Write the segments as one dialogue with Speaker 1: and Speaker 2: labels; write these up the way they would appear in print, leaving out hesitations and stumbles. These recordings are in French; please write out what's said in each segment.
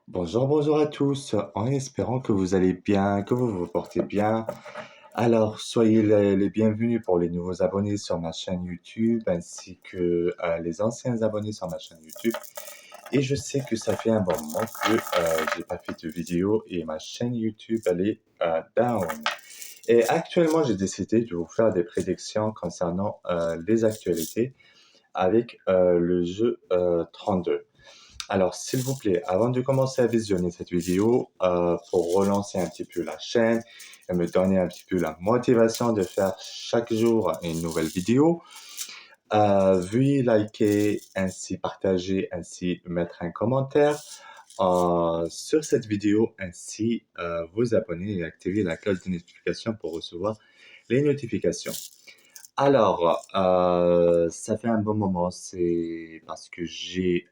Speaker 1: Bonjour, bonjour à tous, en espérant que vous allez bien, que vous vous portez bien. Alors, soyez les bienvenus pour les nouveaux abonnés sur ma chaîne YouTube, ainsi que les anciens abonnés sur ma chaîne YouTube. Et je sais que ça fait un bon moment que j'ai pas fait de vidéo et ma chaîne YouTube, elle est down. Et actuellement, j'ai décidé de vous faire des prédictions concernant les actualités avec le jeu 32. Alors, s'il vous plaît, avant de commencer à visionner cette vidéo, pour relancer un petit peu la chaîne et me donner un petit peu la motivation de faire chaque jour une nouvelle vidéo, veuillez liker, ainsi partager, ainsi mettre un commentaire sur cette vidéo, ainsi vous abonner et activer la cloche de notification pour recevoir les notifications. Alors, ça fait un bon moment, c'est parce que j'étais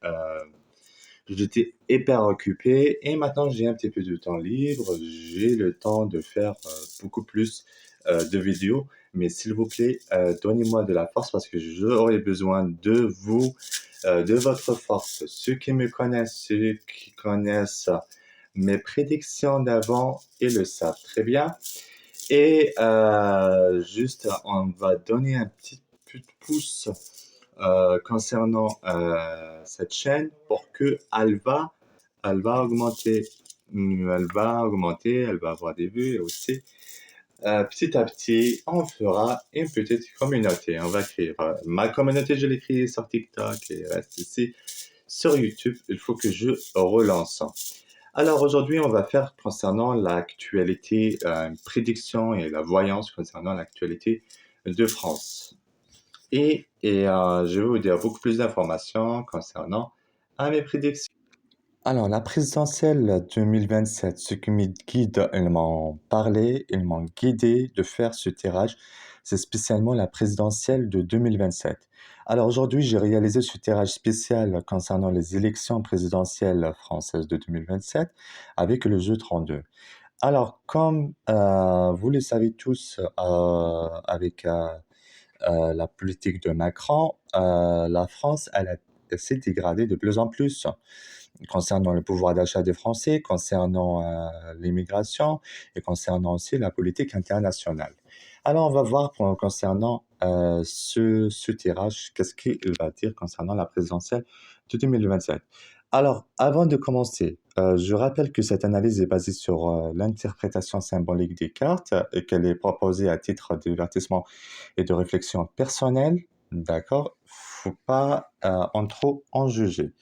Speaker 1: hyper occupé et maintenant j'ai un petit peu de temps libre. J'ai le temps de faire beaucoup plus de vidéos. Mais s'il vous plaît, donnez-moi de la force parce que j'aurai besoin de vous, de votre force. Ceux qui me connaissent, ceux qui connaissent mes prédictions d'avant, ils le savent très bien. Et juste, on va donner un petit peu de pouce concernant cette chaîne pour que elle va augmenter, elle va avoir des vues et aussi petit à petit, on fera une petite communauté. On va créer ma communauté, je l'ai créée sur TikTok et reste ici sur YouTube. Il faut que je relance. Alors aujourd'hui, on va faire concernant l'actualité, une prédiction et la voyance concernant l'actualité de France. Et je vais vous dire beaucoup plus d'informations concernant mes prédictions. Alors, la présidentielle 2027, ce qui me guide, ils m'ont parlé, ils m'ont guidé de faire ce tirage, c'est spécialement la présidentielle de 2027. Alors aujourd'hui, j'ai réalisé ce tirage spécial concernant les élections présidentielles françaises de 2027 avec le jeu 32. Alors, comme vous le savez tous, avec la politique de Macron, la France, elle s'est dégradée de plus en plus concernant le pouvoir d'achat des Français, concernant l'immigration et concernant aussi la politique internationale. Alors, on va voir concernant ce tirage, qu'est-ce qu'il va dire concernant la présidentielle de 2027. Alors, avant de commencer, je rappelle que cette analyse est basée sur l'interprétation symbolique des cartes et qu'elle est proposée à titre de divertissement et de réflexion personnelle. D'accord? Faut pas en trop en juger.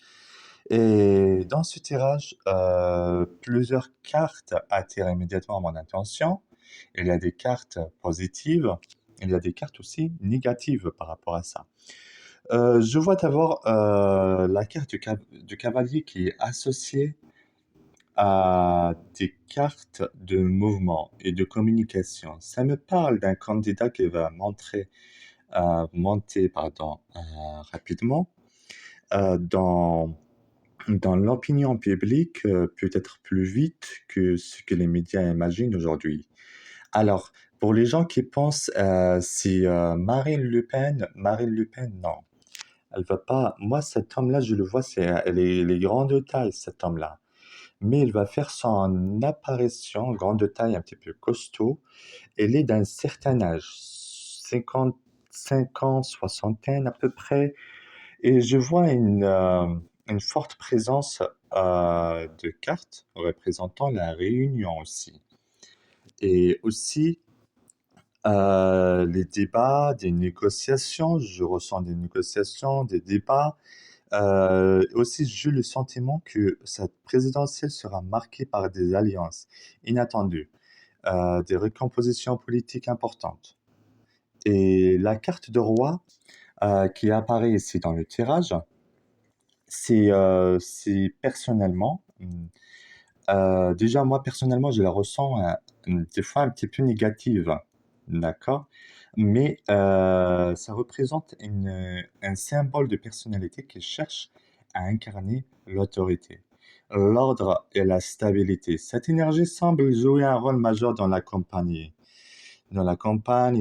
Speaker 1: Et dans ce tirage, plusieurs cartes attirent immédiatement mon attention. Il y a des cartes positives, il y a des cartes aussi négatives par rapport à ça. Je vois d'abord la carte du cavalier qui est associée à des cartes de mouvement et de communication. Ça me parle d'un candidat qui va monter rapidement dans l'opinion publique, peut-être plus vite que ce que les médias imaginent aujourd'hui. Alors, pour les gens qui pensent, c'est Marine Le Pen, non, elle va pas. Moi, cet homme-là, je le vois, elle est grande de taille, cet homme-là. Mais il va faire son apparition, grande de taille, un petit peu costaud. Elle est d'un certain âge, 55 ans, soixantaine à peu près. Et je vois une forte présence de cartes représentant la réunion aussi. Et aussi les débats, des négociations, je ressens des négociations, des débats. Aussi, j'ai le sentiment que cette présidentielle sera marquée par des alliances inattendues, des recompositions politiques importantes. Et la carte de roi qui apparaît ici dans le tirage, c'est personnellement, déjà moi personnellement je la ressens, des fois un petit peu négative, d'accord? Mais ça représente un symbole de personnalité qui cherche à incarner l'autorité, l'ordre et la stabilité. Cette énergie semble jouer un rôle majeur dans la campagne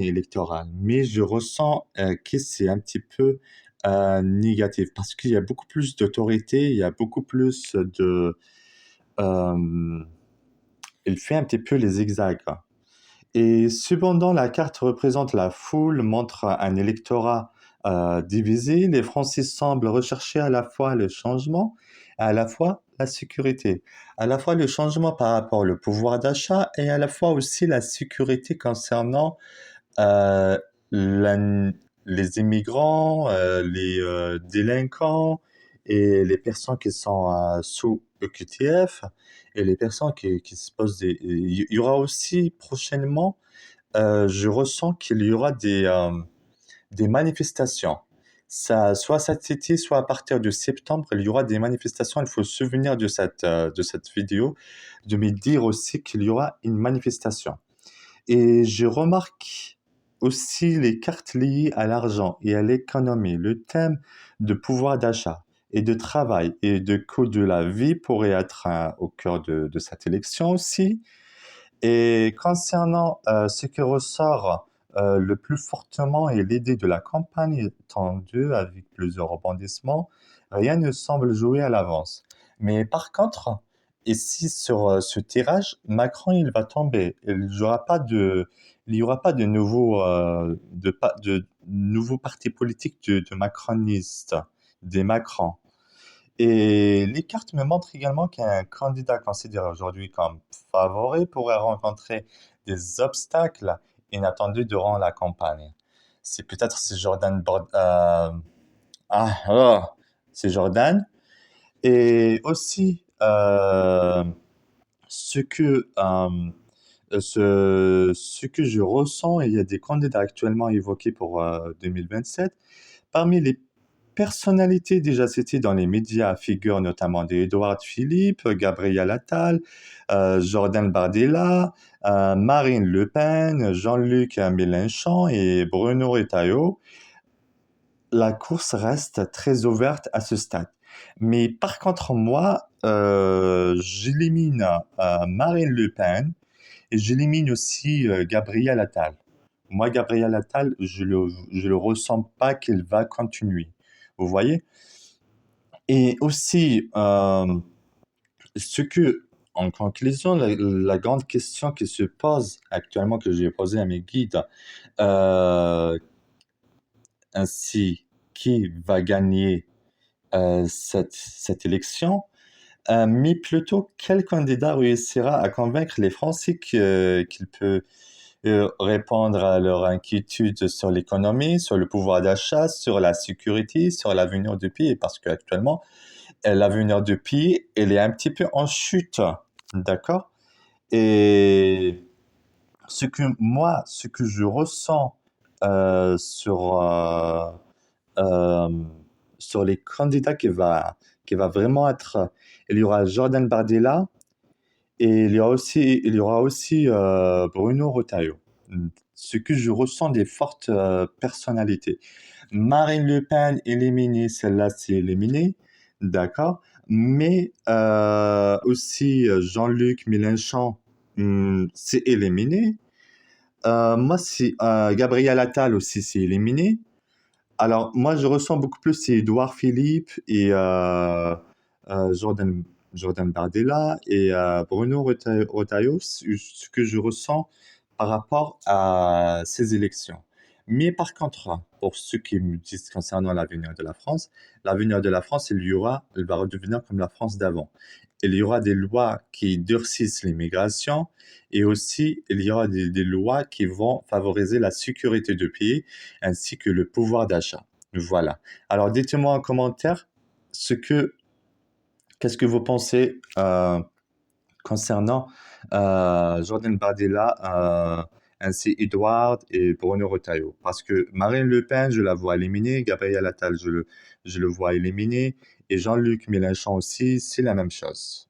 Speaker 1: électorale. Mais je ressens que c'est un petit peu négatif parce qu'il y a beaucoup plus d'autorité, il y a beaucoup plus euh, il fait un petit peu les zigzags. Et cependant, la carte représente la foule, montre un électorat divisé. Les Français semblent rechercher à la fois le changement et à la fois la sécurité. À la fois le changement par rapport au pouvoir d'achat et à la fois aussi la sécurité concernant euh, la- les immigrants, les délinquants et les personnes qui sont sous EQTF et les personnes qui se posent des... Il y aura aussi prochainement, je ressens qu'il y aura des manifestations. Ça, soit cet été, soit à partir de septembre, il y aura des manifestations. Il faut se souvenir de cette vidéo, de me dire aussi qu'il y aura une manifestation. Et je remarque aussi les cartes liées à l'argent et à l'économie. Le thème de pouvoir d'achat et de travail et de coût de la vie pourrait être au cœur de cette élection aussi. Et concernant ce qui ressort le plus fortement est l'idée de la campagne tendue avec plusieurs rebondissements. Rien ne semble jouer à l'avance. Mais par contre, ici sur ce tirage, Macron il va tomber. Il y aura pas de nouveaux partis politiques de macronistes, des Macron. Et les cartes me montrent également qu'un candidat considéré aujourd'hui comme favori pourrait rencontrer des obstacles inattendus durant la campagne. C'est Jordan oh, c'est Jordan. Et aussi, ce que je ressens, il y a des candidats actuellement évoqués pour 2027. Parmi les personnalités déjà citées dans les médias figurent notamment des Édouard Philippe, Gabriel Attal, Jordan Bardella, Marine Le Pen, Jean-Luc Mélenchon et Bruno Retailleau. La course reste très ouverte à ce stade. Mais par contre, moi, j'élimine Marine Le Pen et j'élimine aussi Gabriel Attal. Moi, Gabriel Attal, je le ressens pas qu'il va continuer. Vous voyez? Et aussi, ce que, en conclusion, la grande question qui se pose actuellement, que j'ai posée à mes guides, euh, ainsi, qui va gagner cette élection, mais plutôt quel candidat réussira à convaincre les Français qu'il peut répondre à leur inquiétude sur l'économie, sur le pouvoir d'achat, sur la sécurité, sur l'avenir du pays, parce qu'actuellement, l'avenir du pays, il est un petit peu en chute, d'accord? Et ce que je ressens euh, sur, euh, euh, sur les candidats qui va vraiment être, il y aura Jordan Bardella et il y aura aussi Bruno Retailleau. Ce que je ressens des fortes personnalités. Marine Le Pen éliminée, celle-là c'est éliminé, d'accord. Mais aussi Jean-Luc Mélenchon, c'est éliminé. Moi, c'est Gabriel Attal aussi, c'est éliminé. Alors, moi, je ressens beaucoup plus c'est Édouard Philippe et Jordan, Jordan Bardella et Bruno Retailleau, ce que je ressens par rapport à ces élections. Mais par contre, pour ceux qui me disent concernant l'avenir de la France, il va redevenir comme la France d'avant. Il y aura des lois qui durcissent l'immigration et aussi il y aura des lois qui vont favoriser la sécurité du pays ainsi que le pouvoir d'achat. Voilà. Alors dites-moi en commentaire ce que qu'est-ce que vous pensez concernant Jordan Bardella, ainsi Edward et Bruno Retailleau. Parce que Marine Le Pen, je la vois éliminée, Gabriel Attal, je le vois éliminé, et Jean-Luc Mélenchon aussi, c'est la même chose.